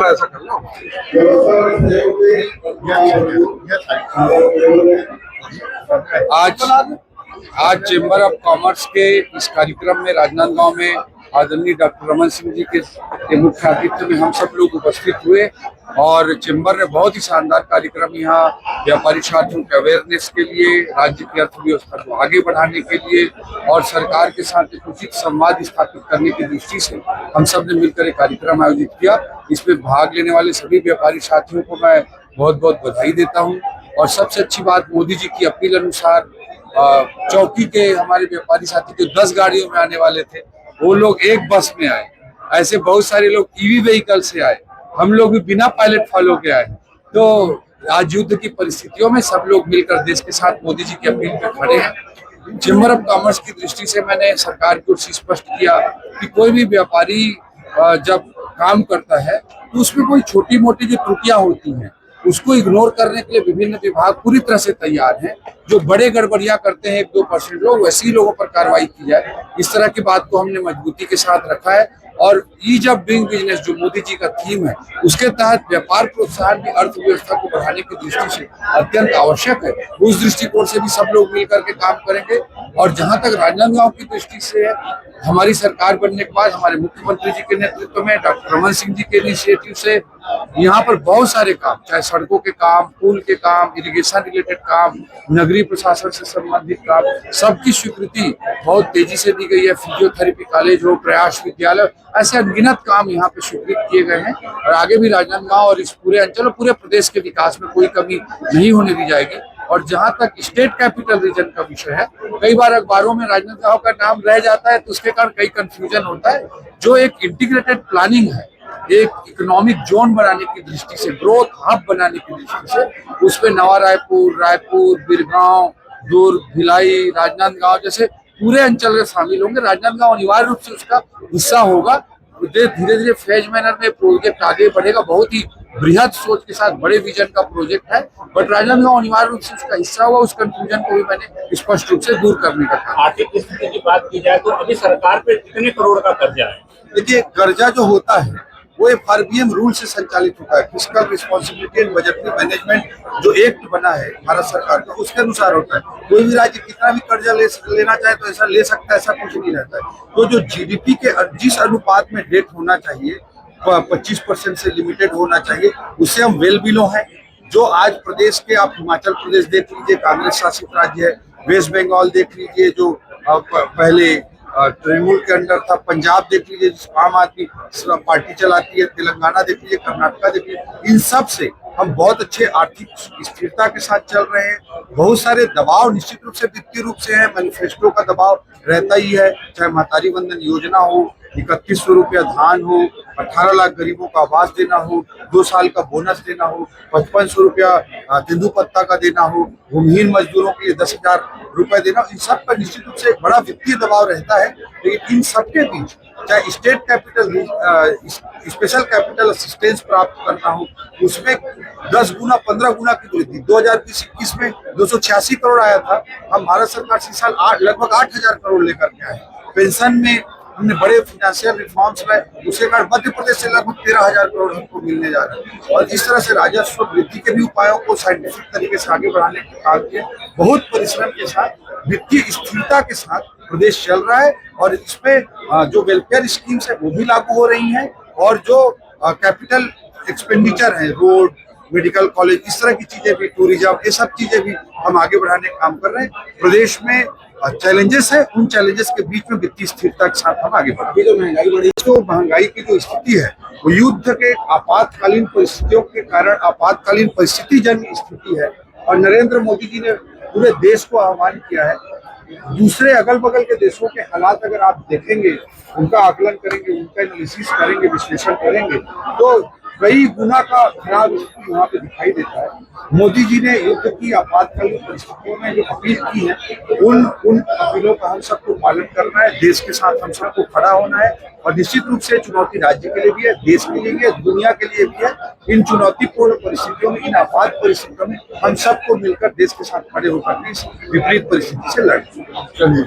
ऐसा कर लो। आज आज चेंबर ऑफ कॉमर्स के इस कार्यक्रम में राजनांदगांव में आदरणीय डॉक्टर रमन सिंह जी के मुख्य आतिथ्य में हम सब लोग उपस्थित हुए और चेंबर ने बहुत ही शानदार कार्यक्रम यहाँ व्यापारी साथियों के अवेयरनेस के लिए, राज्य की अर्थव्यवस्था को आगे बढ़ाने के लिए और सरकार के साथ एक उचित संवाद स्थापित करने की दृष्टि से हम सब ने मिलकर एक कार्यक्रम आयोजित किया। इसमें भाग लेने वाले सभी व्यापारी साथियों को मैं बहुत बहुत बधाई देता हूँ। और सबसे अच्छी बात, मोदी जी की अपील अनुसार चौकी के हमारे व्यापारी साथी जो 10 गाड़ियों में आने वाले थे वो लोग एक बस में आए। ऐसे बहुत सारे लोग ईवी व्हीकल से आए, हम लोग भी बिना पायलट फॉलो के आए। तो आज युद्ध की परिस्थितियों में सब लोग मिलकर देश के साथ मोदी जी की अपील पे खड़े हैं। चेंबर ऑफ कॉमर्स की दृष्टि से मैंने सरकार की ओर से स्पष्ट किया कि कोई भी व्यापारी जब काम करता है तो उसमें कोई छोटी मोटी जो त्रुटियां होती हैं उसको इग्नोर करने के लिए विभिन्न विभाग पूरी तरह से तैयार हैं। जो बड़े गड़बड़ियां करते हैं 1-2% लोग, वैसे ही लोगों पर कार्रवाई की जाए, इस तरह की बात को हमने मजबूती के साथ रखा है। और ईज ऑफ डूइंग बिजनेस जो मोदी जी का थीम है उसके तहत व्यापार प्रोत्साहन की अर्थव्यवस्था को बढ़ाने की दृष्टि से अत्यंत आवश्यक है। उस दृष्टिकोण से भी सब लोग मिलकर के काम करेंगे। और जहां तक राजनांदगांव की दृष्टि से है, हमारी सरकार बनने के बाद हमारे मुख्यमंत्री जी के नेतृत्व में, डॉक्टर रमन सिंह जी के इनिशिएटिव से यहाँ पर बहुत सारे काम, चाहे सड़कों के काम, पुल के काम, इरिगेशन रिलेटेड काम, नगरीय प्रशासन से संबंधित काम, सबकी स्वीकृति बहुत तेजी से दी गई है। फिजियोथेरेपी कॉलेज हो, प्रयास विद्यालय, ऐसे अनगिनत काम यहाँ पे स्वीकृत किए गए हैं। और आगे भी राजनांदगांव और इस पूरे अंचल और पूरे प्रदेश के विकास में कोई कमी नहीं होने दी जाएगी। और जहां तक स्टेट कैपिटल रीजन का विषय है, कई बार अखबारों में राजनांदगांव का नाम रह जाता है तो उसके कारण कई कंफ्यूजन होता है। जो एक इंटीग्रेटेड प्लानिंग है, एक इकोनॉमिक जोन बनाने की दृष्टि से, ग्रोथ हब बनाने की दृष्टि से, उसमें नवा रायपुर, रायपुर, बिरगांव, दुर्ग, भिलाई, राजनांदगांव जैसे पूरे अंचल में शामिल होंगे। राजनांदगांव अनिवार्य रूप से उसका हिस्सा होगा। धीरे धीरे फेज मैनर में प्रोजेक्ट आगे बढ़ेगा। बहुत ही बृहद सोच के साथ बड़े विजन का प्रोजेक्ट है, बट राजनांदगांव अनिवार्य रूप से उसका हिस्सा हुआ। उस कंफ्यूजन को भी मैंने स्पष्ट रूप से दूर करने का काम। आर्थिक स्थिति की बात की जाए तो अभी सरकार पे कितने करोड़ का कर्जा है? देखिए, कर्जा जो होता है वो एफआरबीएम रूल से संचालित होता है। Fiscal responsibility and budgetary management जो एक्ट बना है भारत सरकार का, उसके अनुसार होता है। कोई भी राज्य कितना भी कर्जा लेना चाहे तो ऐसा ले सकता है, ऐसा कुछ नहीं रहता है। तो जो जीडीपी के जिस अनुपात में डेट होना चाहिए, 25% से लिमिटेड होना चाहिए, उससे हम वेल बिलो हैं। जो आज प्रदेश के, आप हिमाचल प्रदेश देख लीजिए, कांग्रेस शासित राज्य है, वेस्ट बंगाल देख लीजिए जो पहले तृणमूल के अंडर था, पंजाब देख लीजिए जिसको आम आदमी पार्टी चलाती है, तेलंगाना देख लीजिए, कर्नाटका देख लीजिए, इन सब से हम बहुत अच्छे आर्थिक स्थिरता के साथ चल रहे हैं। बहुत सारे दबाव निश्चित रूप से वित्तीय रूप से है, मैनिफेस्टो का दबाव रहता ही है, चाहे महतारी वंदन योजना हो, 3100 रुपया धान हो, 18 लाख गरीबों का आवास देना हो, 2 साल का बोनस देना हो, 5500 रुपया तेंदू पत्ता का देना हो, भूमिहीन मजदूरों के लिए 10,000 रुपए देना, इन सब पर निश्चित रूप से एक बड़ा वित्तीय दबाव रहता है। लेकिन इन सबके बीच चाहे state capital, special capital assistance प्राप्त करना हो, उसमें 10 गुना 15 गुना की वृद्धि 2020-21 में 286 करोड़ आया था। हम भारत सरकार से साल लगभग 8,000 करोड़ लेकर के आए। पेंशन में हमने बड़े फाइनेंशियल रिफॉर्म्स लाए, उसके कारण मध्य प्रदेश से लगभग 13,000 करोड़ हमको मिलने जा रहा है। और इस तरह से राजस्व वृद्धि के भी उपायों को साइंटिफिक तरीके से आगे बढ़ाने के काम किए, बहुत परिश्रम के साथ, वित्तीय स्थिरता के साथ प्रदेश चल रहा है। और इसमें जो वेलफेयर स्कीम्स है वो भी लागू हो रही हैं, और जो कैपिटल एक्सपेंडिचर है, रोड, मेडिकल कॉलेज, इस तरह की चीजें भी, टूरिज्म, ये सब चीजें भी हम आगे बढ़ाने का काम कर रहे हैं। प्रदेश में चैलेंजेस है, उन चैलेंजेस के बीच में वित्तीय स्थिरता के साथ हम आगे बढ़े। जो महंगाई बढ़ी, तो महंगाई की जो स्थिति है वो युद्ध के आपातकालीन परिस्थितियों के कारण आपातकालीन परिस्थिति जन्य स्थिति है। और नरेंद्र मोदी जी ने पूरे देश को आह्वान किया है। दूसरे अगल बगल के देशों के हालात अगर आप देखेंगे, उनका आकलन करेंगे, उनका एनालिसिस करेंगे, विश्लेषण करेंगे, तो कई गुना का खराब स्थिति वहाँ पे दिखाई देता है। मोदी जी ने युद्ध की आपातकालीन परिस्थितियों में जो अपील की है, उन अपीलों का हम सबको पालन करना है। देश के साथ हम सबको खड़ा होना है। और निश्चित रूप से चुनौती राज्य के लिए भी है, देश के लिए भी है, दुनिया के लिए भी है। इन चुनौतीपूर्ण परिस्थितियों में, इन आपात परिस्थितियों में हम सबको मिलकर देश के साथ खड़े होकर इस विपरीत परिस्थिति से लड़ें। चलिए।